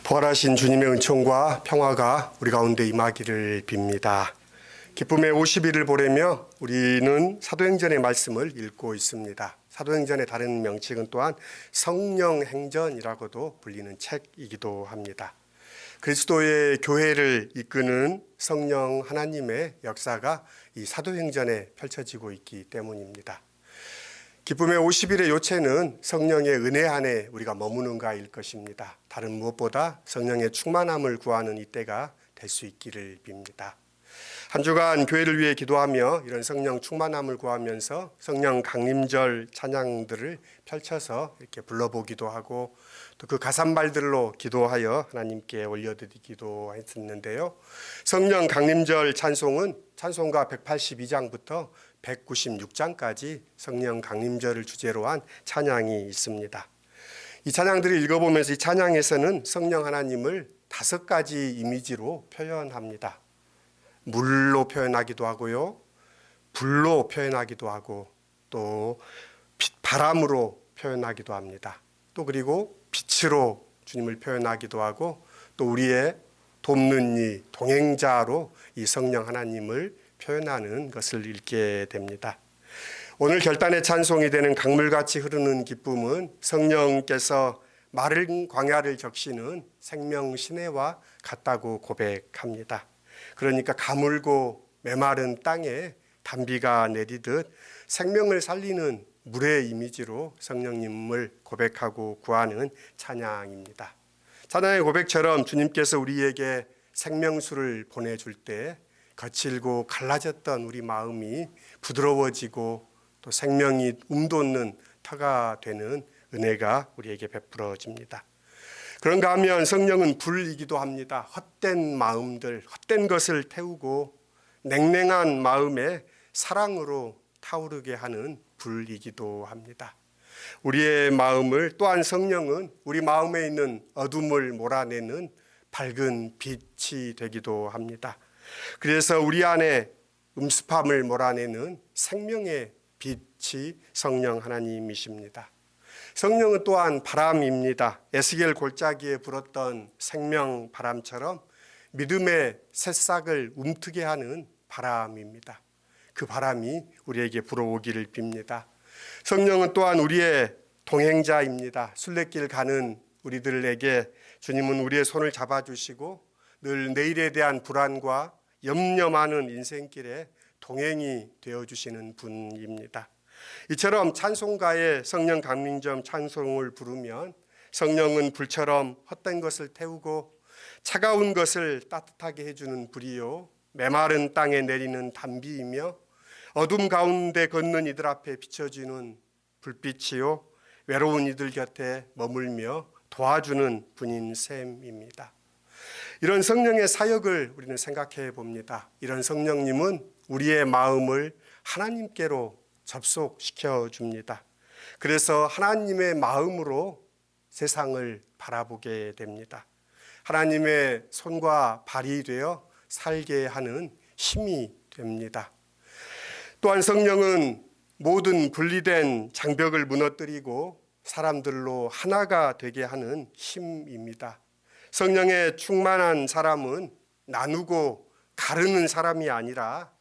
부활하신 주님의 은총과 평화가 우리 가운데 임하기를 빕니다. 기쁨의 50일을 보내며 우리는 사도행전의 말씀을 읽고 있습니다. 사도행전의 다른 명칭은 또한 성령행전이라고도 불리는 책이기도 합니다. 그리스도의 교회를 이끄는 성령 하나님의 역사가 이 사도행전에 펼쳐지고 있기 때문입니다. 기쁨의 50일의 요체는 성령의 은혜 안에 우리가 머무는가일 것입니다. 다른 무엇보다 성령의 충만함을 구하는 이때가 될 수 있기를 빕니다. 한 주간 교회를 위해 기도하며 이런 성령 충만함을 구하면서 성령 강림절 찬양들을 펼쳐서 이렇게 불러보기도 하고 또 그 가사말들로 기도하여 하나님께 올려드리기도 했었는데요. 성령 강림절 찬송은 찬송가 182장부터 196장까지 성령 강림절을 주제로 한 찬양이 있습니다. 이 찬양들을 읽어보면서 이 찬양에서는 성령 하나님을 5가지 이미지로 표현합니다. 물로 표현하기도 하고요, 불로 표현하기도 하고 또 바람으로 표현하기도 합니다. 또 그리고 빛으로 주님을 표현하기도 하고 또 우리의 돕는 이 동행자로 이 성령 하나님을 표현하는 것을 읽게 됩니다. 오늘 결단의 찬송이 되는 강물같이 흐르는 기쁨은 성령께서 마른 광야를 적시는 생명 시내와 같다고 고백합니다. 그러니까 가물고 메마른 땅에 단비가 내리듯 생명을 살리는 물의 이미지로 성령님을 고백하고 구하는 찬양입니다. 찬양의 고백처럼 주님께서 우리에게 생명수를 보내줄 때 거칠고 갈라졌던 우리 마음이 부드러워지고 또 생명이 움돋는 터가 되는 은혜가 우리에게 베풀어집니다. 그런가 하면 성령은 불이기도 합니다. 헛된 마음들, 헛된 것을 태우고 냉랭한 마음에 사랑으로 타오르게 하는 불이기도 합니다. 우리의 마음을 또한 성령은 우리 마음에 있는 어둠을 몰아내는 밝은 빛이 되기도 합니다. 그래서 우리 안에 음습함을 몰아내는 생명의 빛이 성령 하나님이십니다. 성령은 또한 바람입니다. 에스겔 골짜기에 불었던 생명 바람처럼 믿음의 새싹을 움트게 하는 바람입니다. 그 바람이 우리에게 불어오기를 빕니다. 성령은 또한 우리의 동행자입니다. 순례길 가는 우리들에게 주님은 우리의 손을 잡아주시고 늘 내일에 대한 불안과 염려 많은 인생길에 동행이 되어주시는 분입니다. 이처럼 찬송가의 성령 강림절 찬송을 부르면 성령은 불처럼 헛된 것을 태우고 차가운 것을 따뜻하게 해주는 불이요, 메마른 땅에 내리는 단비이며 어둠 가운데 걷는 이들 앞에 비춰지는 불빛이요, 외로운 이들 곁에 머물며 도와주는 분인 셈입니다. 이런 성령의 사역을 우리는 생각해 봅니다. 이런 성령님은 우리의 마음을 하나님께로 접속시켜 줍니다. 그래서 하나님의 마음으로 세상을 바라보게 됩니다. 하나님의 손과 발이 되어 살게 하는 힘이 됩니다. 또한 성령은 모든 분리된 장벽을 무너뜨리고 사람들로 하나가 되게 하는 힘입니다. 성령의 충만한 사람은 나누고 가르는 사람이 아니라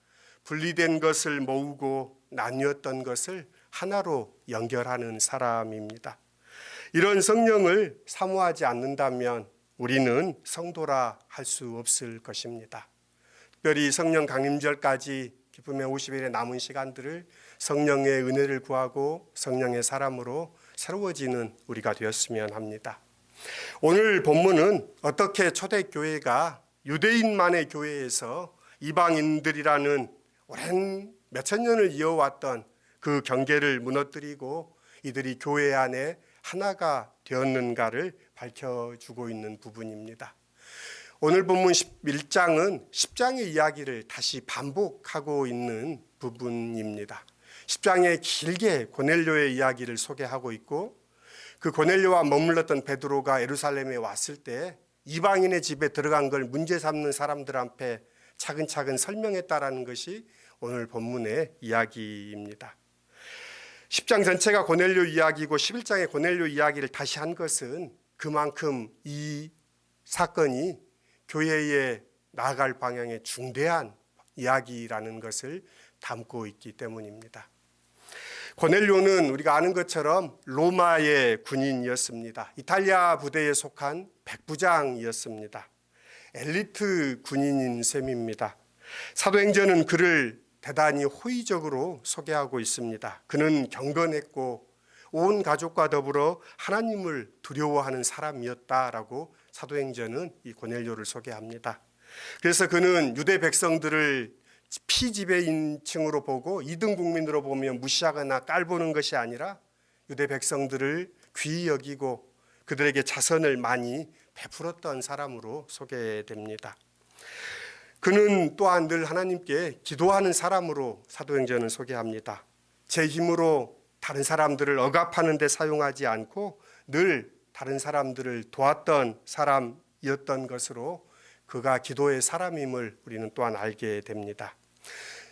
분리된 것을 모으고 나뉘었던 것을 하나로 연결하는 사람입니다. 이런 성령을 사모하지 않는다면 우리는 성도라 할 수 없을 것입니다. 특별히 성령 강림절까지 기쁨의 50일의 남은 시간들을 성령의 은혜를 구하고 성령의 사람으로 새로워지는 우리가 되었으면 합니다. 오늘 본문은 어떻게 초대교회가 유대인만의 교회에서 이방인들이라는 오랜 몇천 년을 이어왔던 그 경계를 무너뜨리고 이들이 교회 안에 하나가 되었는가를 밝혀주고 있는 부분입니다. 오늘 본문 11장은 10장의 이야기를 다시 반복하고 있는 부분입니다. 10장에 길게 고넬료의 이야기를 소개하고 있고 그 고넬료와 머물렀던 베드로가 예루살렘에 왔을 때 이방인의 집에 들어간 걸 문제 삼는 사람들 앞에 차근차근 설명했다라는 것이 오늘 본문의 이야기입니다. 10장 전체가 고넬료 이야기고 11장의 고넬료 이야기를 다시 한 것은 그만큼 이 사건이 교회에 나아갈 방향의 중대한 이야기라는 것을 담고 있기 때문입니다. 고넬료는 우리가 아는 것처럼 로마의 군인이었습니다. 이탈리아 부대에 속한 백부장이었습니다. 엘리트 군인인 셈입니다. 사도행전은 그를 대단히 호의적으로 소개하고 있습니다. 그는 경건했고 온 가족과 더불어 하나님을 두려워하는 사람이었다라고 사도행전은 이 고넬료를 소개합니다. 그래서 그는 유대 백성들을 피지배인층으로 보고 이등 국민으로 보며 무시하거나 깔보는 것이 아니라 유대 백성들을 귀히 여기고 그들에게 자선을 많이 베풀었던 사람으로 소개됩니다. 그는 또한 늘 하나님께 기도하는 사람으로 사도행전을 소개합니다. 제 힘으로 다른 사람들을 억압하는 데 사용하지 않고 늘 다른 사람들을 도왔던 사람이었던 것으로 그가 기도의 사람임을 우리는 또한 알게 됩니다.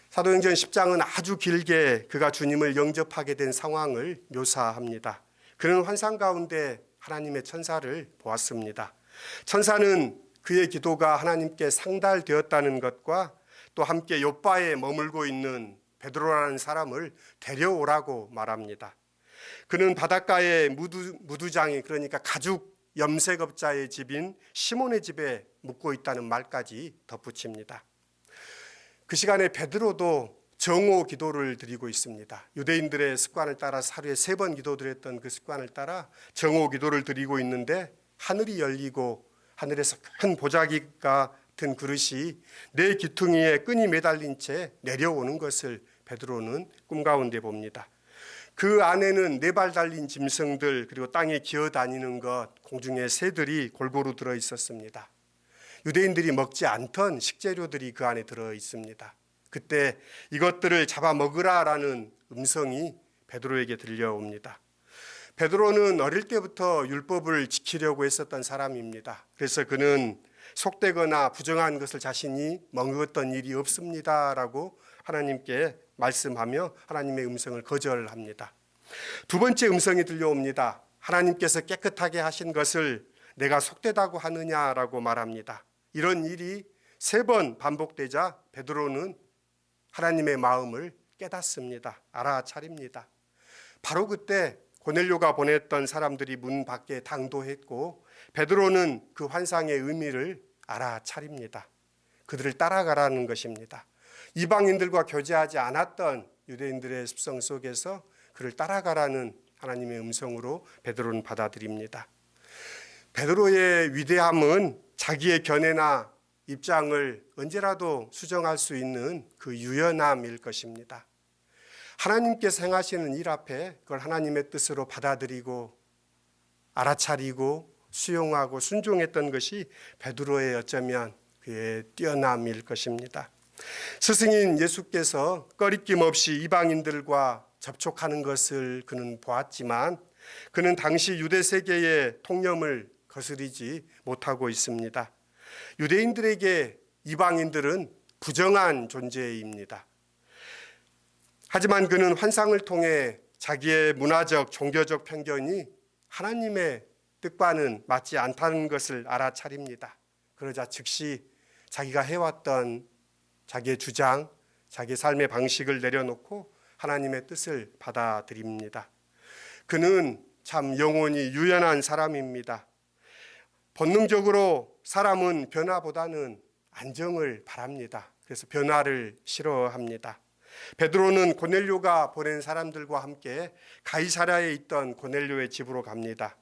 사도행전 10장은 아주 길게 그가 주님을 영접하게 된 상황을 묘사합니다. 그는 환상 가운데 하나님의 천사를 보았습니다. 천사는 그의 기도가 하나님께 상달되었다는 것과 또 함께 욥바에 머물고 있는 베드로라는 사람을 데려오라고 말합니다. 그는 바닷가의 무두장이 그러니까 가죽 염색업자의 집인 시몬의 집에 묵고 있다는 말까지 덧붙입니다. 그 시간에 베드로도 정오 기도를 드리고 있습니다. 유대인들의 습관을 따라 하루에 3번 기도드렸던 그 습관을 따라 정오 기도를 드리고 있는데 하늘이 열리고 하늘에서 큰 보자기 같은 그릇이 내 귀퉁이에 끈이 매달린 채 내려오는 것을 베드로는 꿈 가운데 봅니다. 그 안에는 4발 달린 짐승들 그리고 땅에 기어다니는 것 공중에 새들이 골고루 들어 있었습니다. 유대인들이 먹지 않던 식재료들이 그 안에 들어 있습니다. 그때 이것들을 잡아 먹으라라는 음성이 베드로에게 들려옵니다. 베드로는 어릴 때부터 율법을 지키려고 했었던 사람입니다. 그래서 그는 속되거나 부정한 것을 자신이 먹었던 일이 없습니다라고 하나님께 말씀하며 하나님의 음성을 거절합니다. 두 번째 음성이 들려옵니다. 하나님께서 깨끗하게 하신 것을 내가 속되다고 하느냐라고 말합니다. 이런 일이 3번 반복되자 베드로는 하나님의 마음을 깨닫습니다. 알아차립니다. 바로 그때 고넬료가 보냈던 사람들이 문 밖에 당도했고 베드로는 그 환상의 의미를 알아차립니다. 그들을 따라가라는 것입니다. 이방인들과 교제하지 않았던 유대인들의 습성 속에서 그를 따라가라는 하나님의 음성으로 베드로는 받아들입니다. 베드로의 위대함은 자기의 견해나 입장을 언제라도 수정할 수 있는 그 유연함일 것입니다. 하나님께서 행하시는 일 앞에 그걸 하나님의 뜻으로 받아들이고 알아차리고 수용하고 순종했던 것이 베드로의 어쩌면 그의 뛰어남일 것입니다. 스승인 예수께서 꺼리낌 없이 이방인들과 접촉하는 것을 그는 보았지만 그는 당시 유대 세계의 통념을 거스르지 못하고 있습니다. 유대인들에게 이방인들은 부정한 존재입니다. 하지만 그는 환상을 통해 자기의 문화적, 종교적 편견이 하나님의 뜻과는 맞지 않다는 것을 알아차립니다. 그러자 즉시 자기가 해왔던 자기의 주장, 자기의 삶의 방식을 내려놓고 하나님의 뜻을 받아들입니다. 그는 참 영혼이 유연한 사람입니다. 본능적으로 사람은 변화보다는 안정을 바랍니다. 그래서 변화를 싫어합니다. 베드로는 고넬료가 보낸 사람들과 함께 가이사랴에 있던 고넬료의 집으로 갑니다.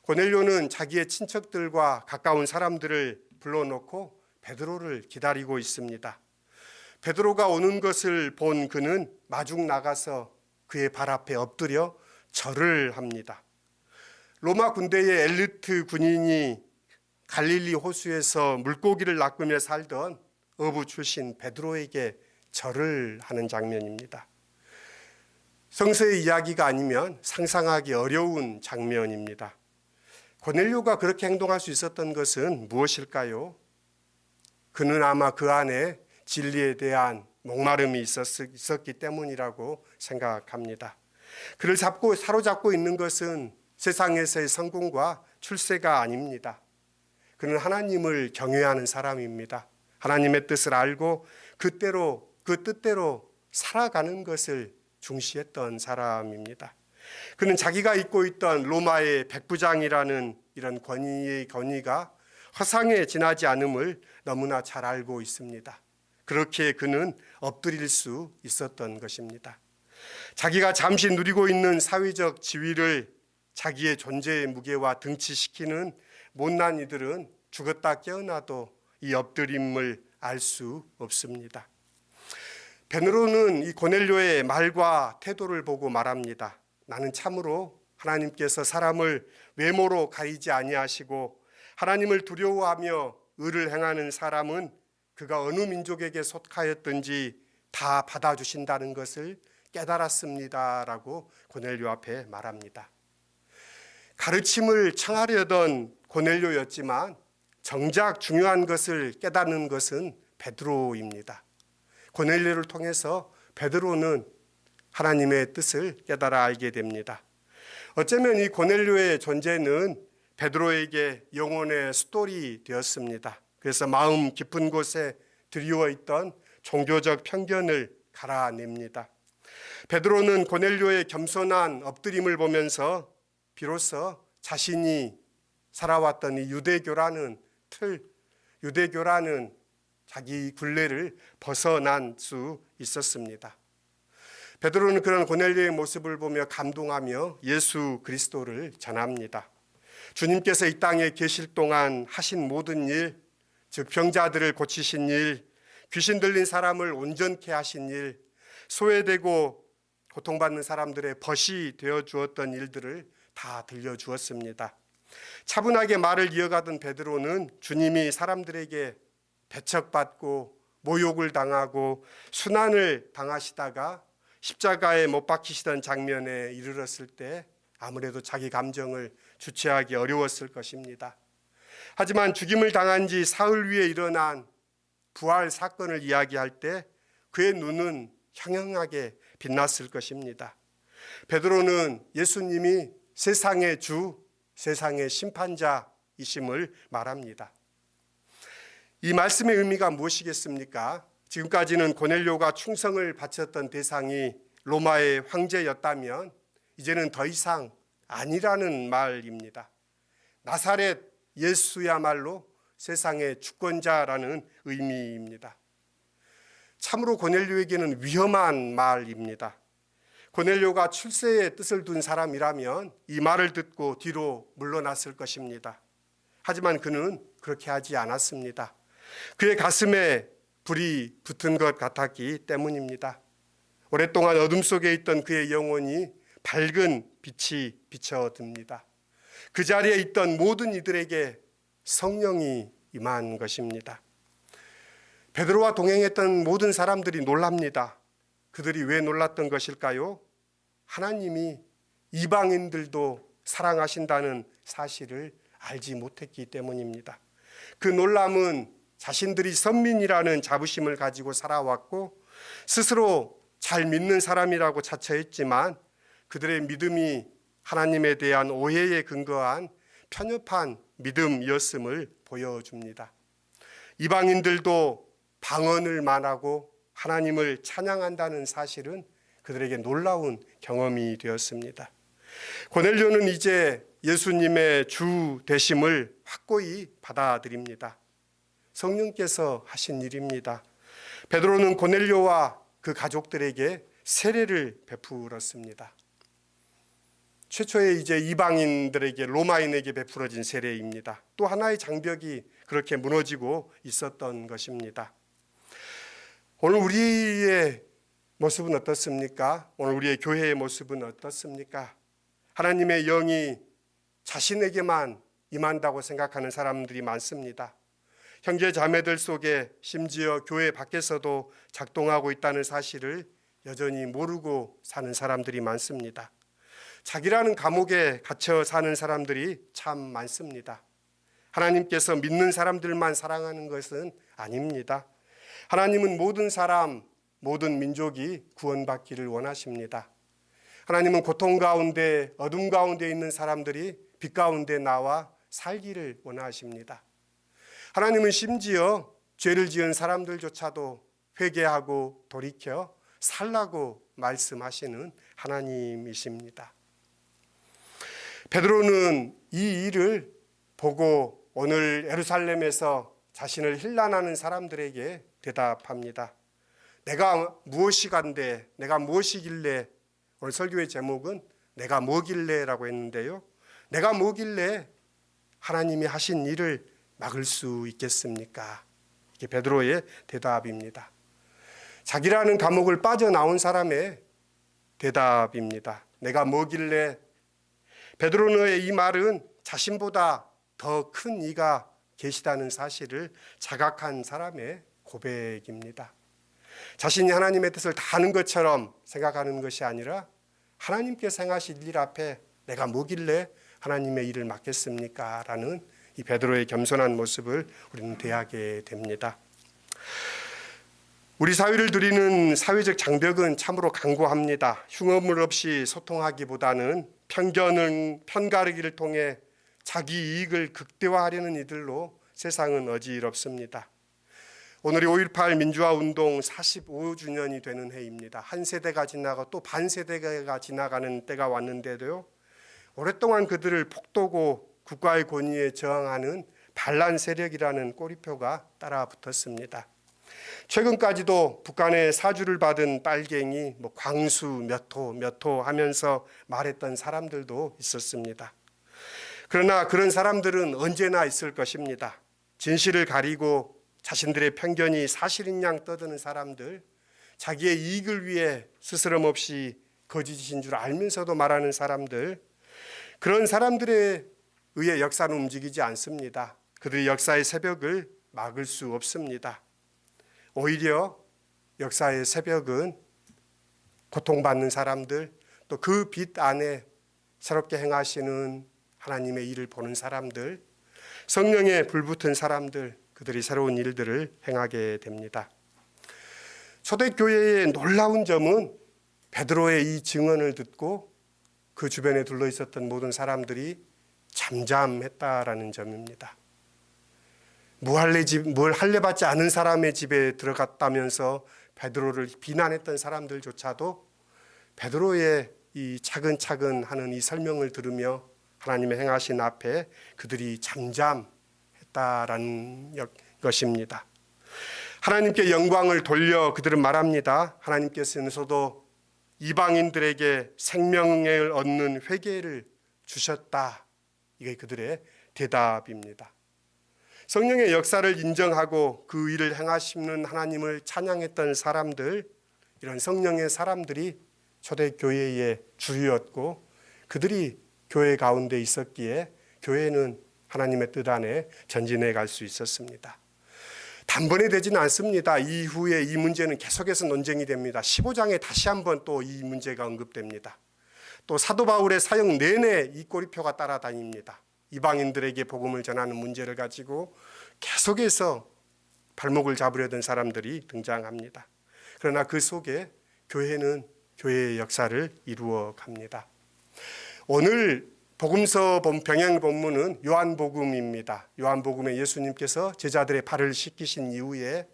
고넬료는 자기의 친척들과 가까운 사람들을 불러놓고 베드로를 기다리고 있습니다. 베드로가 오는 것을 본 그는 마중 나가서 그의 발 앞에 엎드려 절을 합니다. 로마 군대의 엘리트 군인이 갈릴리 호수에서 물고기를 낚으며 살던 어부 출신 베드로에게 절을 하는 장면입니다. 성서의 이야기가 아니면 상상하기 어려운 장면입니다. 고넬료가 그렇게 행동할 수 있었던 것은 무엇일까요? 그는 아마 그 안에 진리에 대한 목마름이 있었기 때문이라고 생각합니다. 그를 사로잡고 있는 것은 세상에서의 성공과 출세가 아닙니다. 그는 하나님을 경외하는 사람입니다. 하나님의 뜻을 알고 그 뜻대로 살아가는 것을 중시했던 사람입니다. 그는 자기가 입고 있던 로마의 백부장이라는 이런 권위가 허상에 지나지 않음을 너무나 잘 알고 있습니다. 그렇게 그는 엎드릴 수 있었던 것입니다. 자기가 잠시 누리고 있는 사회적 지위를 자기의 존재의 무게와 등치시키는 못난 이들은 죽었다 깨어나도 이 엎드림을 알 수 없습니다. 베드로는 이 고넬료의 말과 태도를 보고 말합니다. 나는 참으로 하나님께서 사람을 외모로 가리지 아니하시고 하나님을 두려워하며 의를 행하는 사람은 그가 어느 민족에게 속하였든지 다 받아주신다는 것을 깨달았습니다라고 고넬료 앞에 말합니다. 가르침을 청하려던 고넬료였지만 정작 중요한 것을 깨닫는 것은 베드로입니다. 고넬료를 통해서 베드로는 하나님의 뜻을 깨달아 알게 됩니다. 어쩌면 이 고넬료의 존재는 베드로에게 영혼의 스토리 되었습니다. 그래서 마음 깊은 곳에 드리워 있던 종교적 편견을 갈아냅니다. 베드로는 고넬료의 겸손한 엎드림을 보면서 비로소 자신이 살아왔던 이 유대교라는 유대교라는 자기 굴레를 벗어난 수 있었습니다. 베드로는 그런 고넬료의 모습을 보며 감동하며 예수 그리스도를 전합니다. 주님께서 이 땅에 계실 동안 하신 모든 일, 즉 병자들을 고치신 일, 귀신 들린 사람을 온전케 하신 일, 소외되고 고통받는 사람들의 벗이 되어 주었던 일들을 다 들려주었습니다. 차분하게 말을 이어가던 베드로는 주님이 사람들에게 배척받고 모욕을 당하고 순환을 당하시다가 십자가에 못 박히시던 장면에 이르렀을 때 아무래도 자기 감정을 주체하기 어려웠을 것입니다. 하지만 죽임을 당한 지 사흘 후에 일어난 부활 사건을 이야기할 때 그의 눈은 형형하게 빛났을 것입니다. 베드로는 예수님이 세상의 주, 세상의 심판자이심을 말합니다. 이 말씀의 의미가 무엇이겠습니까? 지금까지는 고넬료가 충성을 바쳤던 대상이 로마의 황제였다면 이제는 더 이상 아니라는 말입니다. 나사렛 예수야말로 세상의 주권자라는 의미입니다. 참으로 고넬료에게는 위험한 말입니다. 고넬료가 출세의 뜻을 둔 사람이라면 이 말을 듣고 뒤로 물러났을 것입니다. 하지만 그는 그렇게 하지 않았습니다. 그의 가슴에 불이 붙은 것 같았기 때문입니다. 오랫동안 어둠 속에 있던 그의 영혼이 밝은 빛이 비춰듭니다. 그 자리에 있던 모든 이들에게 성령이 임한 것입니다. 베드로와 동행했던 모든 사람들이 놀랍니다. 그들이 왜 놀랐던 것일까요? 하나님이 이방인들도 사랑하신다는 사실을 알지 못했기 때문입니다. 그 놀람은 자신들이 선민이라는 자부심을 가지고 살아왔고 스스로 잘 믿는 사람이라고 자처했지만 그들의 믿음이 하나님에 대한 오해에 근거한 편협한 믿음이었음을 보여줍니다. 이방인들도 방언을 말하고 하나님을 찬양한다는 사실은 그들에게 놀라운 경험이 되었습니다. 고넬료는 이제 예수님의 주 되심을 확고히 받아들입니다. 성령께서 하신 일입니다. 베드로는 고넬료와 그 가족들에게 세례를 베풀었습니다. 최초에 이제 이방인들에게 로마인에게 베풀어진 세례입니다. 또 하나의 장벽이 그렇게 무너지고 있었던 것입니다. 오늘 우리의 모습은 어떻습니까? 오늘 우리의 교회의 모습은 어떻습니까? 하나님의 영이 자신에게만 임한다고 생각하는 사람들이 많습니다. 형제 자매들 속에 심지어 교회 밖에서도 작동하고 있다는 사실을 여전히 모르고 사는 사람들이 많습니다. 자기라는 감옥에 갇혀 사는 사람들이 참 많습니다. 하나님께서 믿는 사람들만 사랑하는 것은 아닙니다. 하나님은 모든 사람, 모든 민족이 구원받기를 원하십니다. 하나님은 고통 가운데, 어둠 가운데 있는 사람들이 빛 가운데 나와 살기를 원하십니다. 하나님은 심지어 죄를 지은 사람들조차도 회개하고 돌이켜 살라고 말씀하시는 하나님이십니다. 베드로는 이 일을 보고 오늘 예루살렘에서 자신을 힐난하는 사람들에게 대답합니다. 내가 무엇이간데, 내가 무엇이길래, 오늘 설교의 제목은 내가 뭐길래라고 했는데요. 내가 뭐길래 하나님이 하신 일을 막을 수 있겠습니까? 이게 베드로의 대답입니다. 자기라는 감옥을 빠져나온 사람의 대답입니다. 내가 뭐길래. 베드로의 이 말은 자신보다 더 큰 이가 계시다는 사실을 자각한 사람의 고백입니다. 자신이 하나님의 뜻을 다 아는 것처럼 생각하는 것이 아니라 하나님께서 행하실 일 앞에 내가 뭐길래 하나님의 일을 맡겠습니까? 라는 이 베드로의 겸손한 모습을 우리는 대하게 됩니다. 우리 사회를 누리는 사회적 장벽은 참으로 강고합니다. 흉어물 없이 소통하기보다는 편가르기를 통해 자기 이익을 극대화하려는 이들로 세상은 어지럽습니다. 오늘이 5.18 민주화운동 45주년이 되는 해입니다. 한 세대가 지나고 또 반세대가 지나가는 때가 왔는데도요, 오랫동안 그들을 폭도고 국가의 권위에 저항하는 반란 세력이라는 꼬리표가 따라 붙었습니다. 최근까지도 북한의 사주를 받은 빨갱이, 광수 몇 호 하면서 말했던 사람들도 있었습니다. 그러나 그런 사람들은 언제나 있을 것입니다. 진실을 가리고 자신들의 편견이 사실인 양 떠드는 사람들, 자기의 이익을 위해 스스럼 없이 거짓인 줄 알면서도 말하는 사람들, 그런 사람들에 의해 역사는 움직이지 않습니다. 그들이 역사의 새벽을 막을 수 없습니다. 오히려 역사의 새벽은 고통받는 사람들, 또 그 빛 안에 새롭게 행하시는 하나님의 일을 보는 사람들, 성령에 불붙은 사람들, 그들이 새로운 일들을 행하게 됩니다. 초대교회의 놀라운 점은 베드로의 이 증언을 듣고 그 주변에 둘러 있었던 모든 사람들이 잠잠했다라는 점입니다. 뭘 할례 받지 않은 사람의 집에 들어갔다면서 베드로를 비난했던 사람들조차도 베드로의 이 차근차근 하는 이 설명을 들으며 하나님의 행하신 앞에 그들이 잠잠했다라는 것입니다. 하나님께 영광을 돌려 그들은 말합니다. 하나님께서도 이방인들에게 생명을 얻는 회개를 주셨다. 이게 그들의 대답입니다. 성령의 역사를 인정하고 그 일을 행하시는 하나님을 찬양했던 사람들, 이런 성령의 사람들이 초대교회의 주였고 그들이 교회 가운데 있었기에 교회는 하나님의 뜻 안에 전진해 갈 수 있었습니다. 단번에 되지는 않습니다. 이후에 이 문제는 계속해서 논쟁이 됩니다. 15장에 다시 한번 또 이 문제가 언급됩니다. 또 사도 바울의 사역 내내 이 꼬리표가 따라다닙니다. 이방인들에게 복음을 전하는 문제를 가지고 계속해서 발목을 잡으려던 사람들이 등장합니다. 그러나 그 속에 교회는 교회의 역사를 이루어 갑니다. 오늘 복음서 병행 본문은 요한복음입니다. 요한복음에 예수님께서 제자들의 발을 씻기신 이후에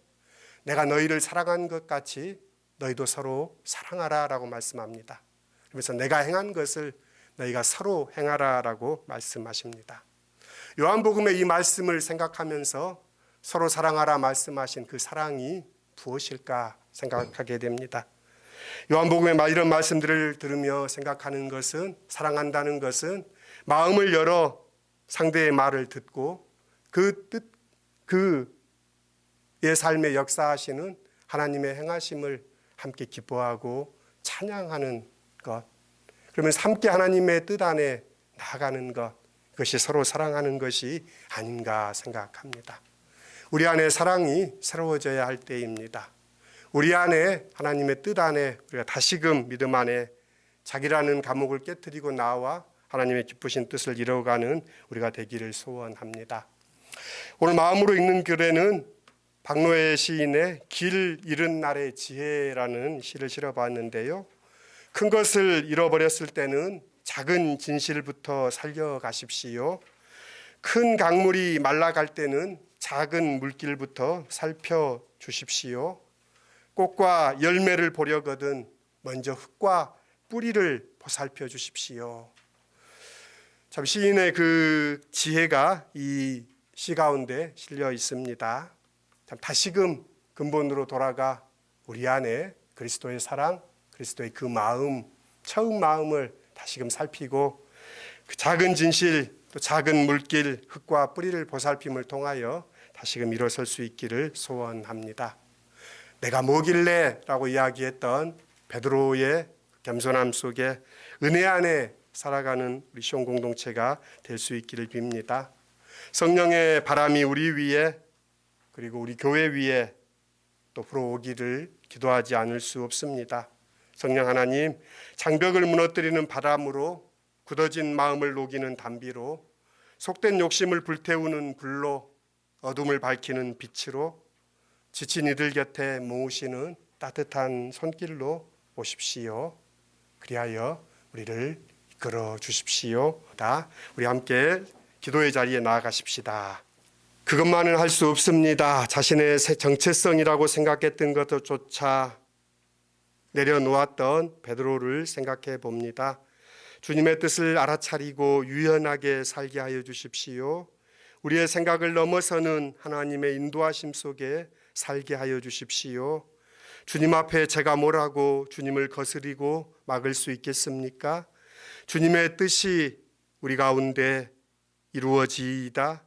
내가 너희를 사랑한 것 같이 너희도 서로 사랑하라 라고 말씀합니다. 그래서 내가 행한 것을 너희가 서로 행하라라고 말씀하십니다. 요한복음의 이 말씀을 생각하면서 서로 사랑하라 말씀하신 그 사랑이 무엇일까 생각하게 됩니다. 요한복음의 이런 말씀들을 들으며 생각하는 것은, 사랑한다는 것은 마음을 열어 상대의 말을 듣고 그 뜻, 그의 삶에 역사하시는 하나님의 행하심을 함께 기뻐하고 찬양하는 것, 그러면서 함께 하나님의 뜻 안에 나아가는 것, 그것이 서로 사랑하는 것이 아닌가 생각합니다. 우리 안에 사랑이 새로워져야 할 때입니다. 우리 안에 하나님의 뜻 안에 우리가 다시금 믿음 안에 자기라는 감옥을 깨뜨리고 나와 하나님의 기쁘신 뜻을 이뤄가는 우리가 되기를 소원합니다. 오늘 마음으로 읽는 글에는 박노해 시인의 길 잃은 날의 지혜라는 시를 실어봤는데요. 큰 것을 잃어버렸을 때는 작은 진실부터 살려가십시오. 큰 강물이 말라갈 때는 작은 물길부터 살펴주십시오. 꽃과 열매를 보려거든 먼저 흙과 뿌리를 보살펴 주십시오. 참 시인의 그 지혜가 이 시 가운데 실려 있습니다. 참 다시금 근본으로 돌아가 우리 안에 그리스도의 사랑, 그리스도의 그 마음, 처음 마음을 다시금 살피고 그 작은 진실, 또 작은 물길, 흙과 뿌리를 보살핌을 통하여 다시금 일어설 수 있기를 소원합니다. 내가 뭐길래? 라고 이야기했던 베드로의 겸손함 속에 은혜 안에 살아가는 우리 시온 공동체가 될 수 있기를 빕니다. 성령의 바람이 우리 위에 그리고 우리 교회 위에 또 불어오기를 기도하지 않을 수 없습니다. 성령 하나님, 장벽을 무너뜨리는 바람으로 굳어진 마음을 녹이는 담비로 속된 욕심을 불태우는 불로 어둠을 밝히는 빛으로 지친 이들 곁에 모으시는 따뜻한 손길로 오십시오. 그리하여 우리를 이끌어 주십시오. 우리 함께 기도의 자리에 나아가십시다. 그것만은 할 수 없습니다. 자신의 정체성이라고 생각했던 것조차 내려놓았던 베드로를 생각해 봅니다. 주님의 뜻을 알아차리고 유연하게 살게 하여 주십시오. 우리의 생각을 넘어서는 하나님의 인도하심 속에 살게 하여 주십시오. 주님 앞에 제가 뭐라고 주님을 거스리고 막을 수 있겠습니까? 주님의 뜻이 우리 가운데 이루어지이다.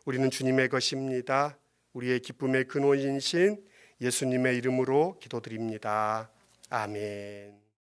우리는 주님의 것입니다. 우리의 기쁨의 근원이신 예수님의 이름으로 기도드립니다. 아멘.